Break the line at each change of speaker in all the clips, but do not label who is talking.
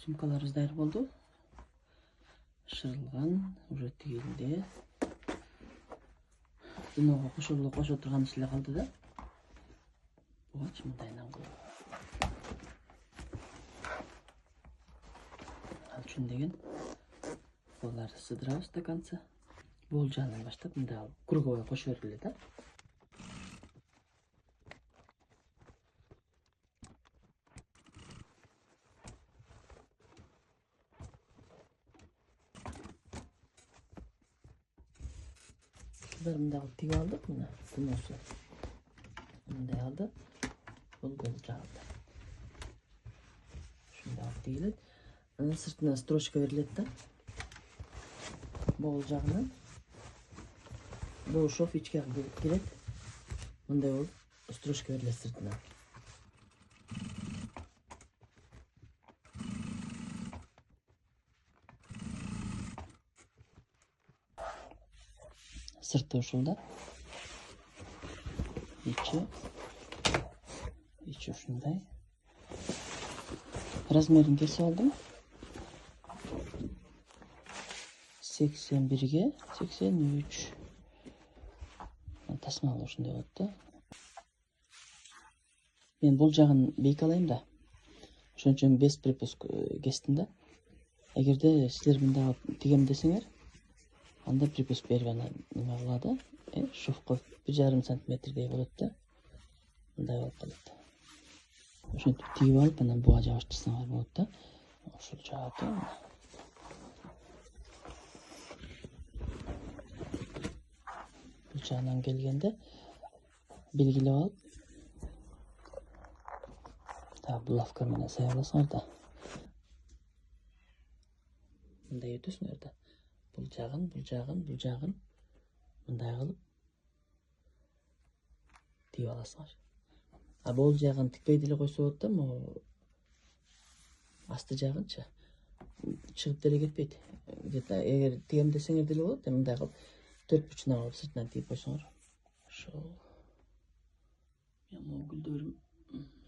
Сумкаларыбыз даяр болду. Шырылган, уже тигилди. Диного кошо турган иш эле калды да. Бугачы мындайынан коелу. Ал үчүн деген буларды сыдырабыз до конца. Бул жагынан баштап мындай алып круговой кошо бергиле да. Мындай тигип алдык мына диносу. Мындай алды. Бул жагында. Шундай алып тигилет. Анын сыртына строчка берилет да. Бул жагынан бул шов ичке кирет. Мындай болуп строчка берилет сыртына. Сырты ушул да. Ичи ушундай. Размерин кесип алдым. 81ге 83. Тасмалы ушундай болот да. Мен бул жагын бейик алайм да. Ошон үчүн без припуск кестим да. Эгерде силер мындай тигем десеңер, анда припуск берип ана неме кылады. Шовко 1,5 сантиметрдей болот да. Мындай болуп калат. Ошентип тигип алып, анан буга жабыштырсаңар болот да. Ушул жагы. Бул жагынан келгенде белгилеп алып, булавка менен сая аласыңар да. Мындай өтөсүңөр да. Бул жагын мындай кылып тигип аласыңар. Бул жагын тикпей деле койсо болот да, могу асты жагынчы чыгып деле кетпейт. Где-то эгер тигем десеңер деле болот, мындай кылып 4 бучуна кылып сыртынан тигип койсоңор. Ошол. Мен могу гүлдөрүм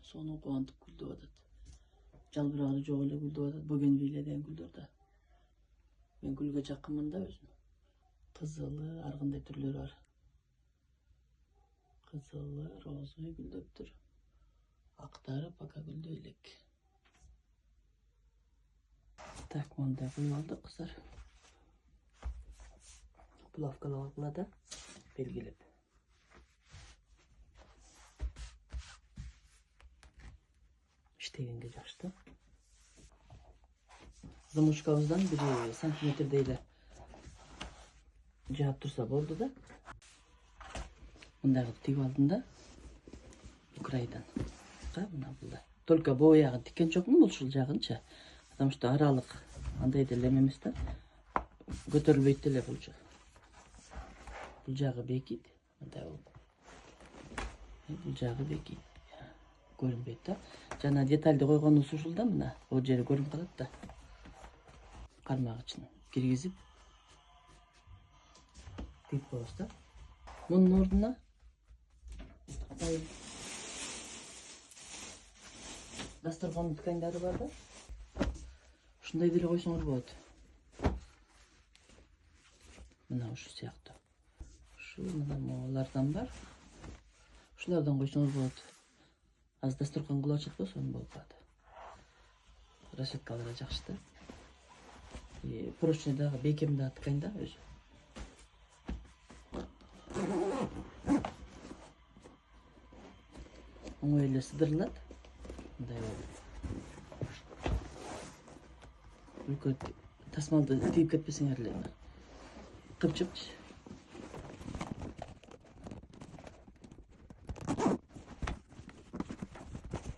сонун кубандык гүлдөп атат. Жалбырагы жок эле гүлдөп атат. Бөгенвилия деген гүлдөр да. Мен гүлгө жакынмын да өзүм. Кызылы, ар кандай түрлөрү бар. Кызылы, розовый гүлдөптүр. Актары пока гүлдөй элек. Так, мындай коюп алдык кыздар. Булавкалап алгыла да, белгилеп. Иштегенге жакшы. Замочкабыздан 1 сантиметрдей эле жаап турса болду да. Мындай кылып тигип алдым да. Крайдан. Мына булда. Только бу ягын тиккен жокмун ушул жагынчы. Потому что аралык андай деле эмес да. Көтөрүлбөйт деле булчу. Бул жагы бекит. Мындай болуп. Бул жагы бекит. Көрүнбөйт да. Жана детальды койгонубуз ушул да, мына. Бул жери көрүнүп калат да. Кармагычын киргизип тигип коебуз да. Мунун ордуна дасторкон тканьдары бар да. Ушундай деле койсоңор болот. Мына ушул сыяктуу. Ушул мына могулардан бар. Ушулардан койсоңор болот. Аз дасторкон кулачат болсо болуп калат. Расчеткалары жакшы да. Прочный дагы бейкем да ткань да өзү. Оңой эле сыдырылат. Мындай болуп. Үлкө тасмалды тигип кетпесеңер эле. Кыпчыкчы.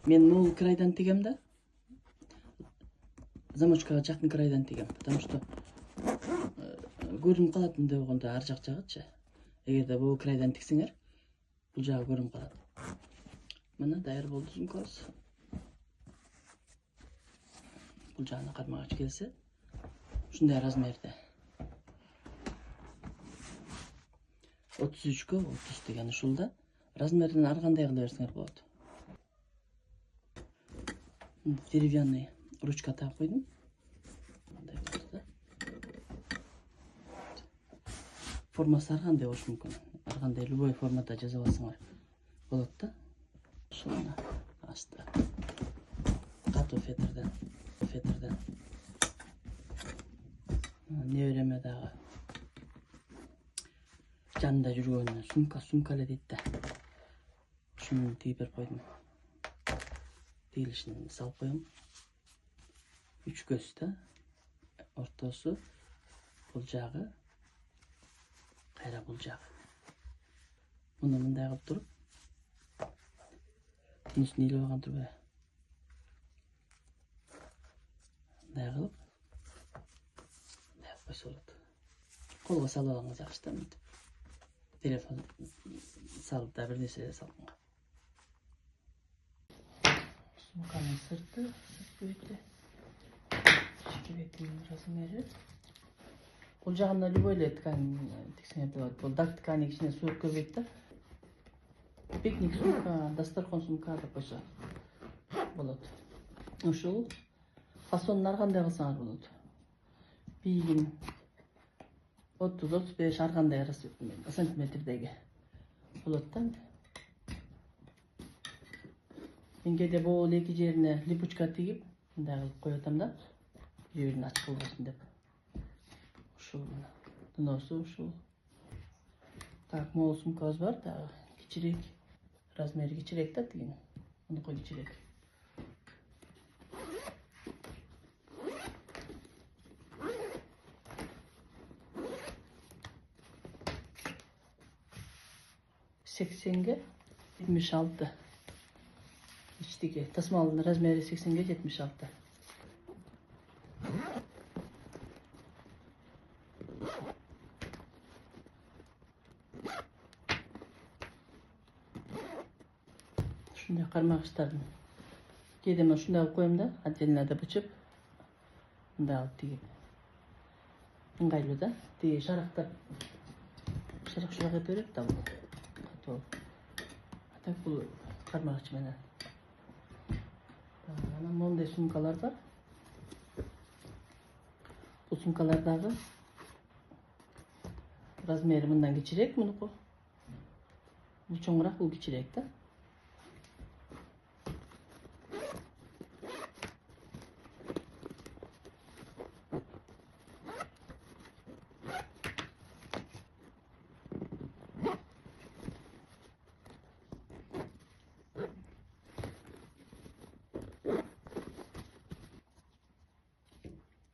Мен бул крайдан тигем да. Замочкага жакын крайдан тигем, потому что көрүнүп калат мындай болгондо ар жак жагычы. Эгерде бул крайдан тиксеңер, бул жагы көрүнүп калат. Мына даяр болду сумкабыз. Бул жагына кармагач келсе, ушундай размерде. 33 30 деген ушул да. Размерин ар кандай кыла берсеңер болот. Деревянный ручка тағып қойдым. Мындай болды да. Формасы ар кандай болушу мүмкүн. Ар кандай любой формада жасап алсаңар болот да. Ушуну асты. Катуу фетрден. Небереме дагы жанында жүргөн сумка эле дейт да. Ушуну тигип берип койдум. Тигилишин салып коем. 3 көз да. Ортосу бул жагы, кайра бул жагы. Муну мындай кылып туруп, тиничин илеп алган турбайбы? Мындай кылып, мындай кылып койсо болот. Колго салып алганга жакшы да, мынтип. Телефон салып да бир нерсе салганга. Сумканын сырты, сырт бети, ички бетинин размери. Бул жагында любой эле ткань тиксеңер болот. Бул дак ткани кичине суук көрбөйт да. Пикник сумка, дасторкон сумка деп койсо болот. Ушул фасонун ар кандай кылсаңар болот. Бийигин 30-35 ар кандай сантиметрдеги болот да. Мен кээде бул эки жерине липучка тигип, мындай кылып коюп атам да. Бир-бирин ачык болбосун деп. Ушул дыносу ушул. Так, могул сумкабыз бар дагы. Кичирээк. Размери кичирээк да тигин. Мунуку кичирээк. Сексенге 76. İçteki tasmalının razmeri 80'ge 76. Şunday karmaştırdım. Kedime şunday alıp koyayım da antenine de bıçıp bunday alıp digip. Ыңгайлуу да. Тиги шарактап шарак этип да бул. Катуу. Так бул кармагыч менен. Анан мондай сумкалар бар. Бул сумкалардагы размери мындан кичирээк мунуку. Бул чоңураак, бул кичирээк да.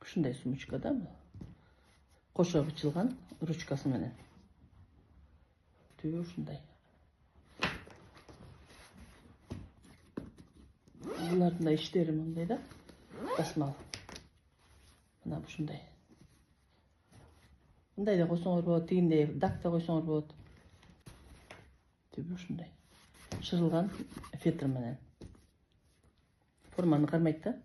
Ушундай сумочка да бул. Кошо бычылган ручкасы менен. Түбү ушундай. Булардын да иштери мындай да. Тасмал. Мына ушундай. Мындай да койсоңор болот, тигиндей дак да койсоңор болот. Түбү ушундай. Шырылган фетр менен. Форманы кармайт да.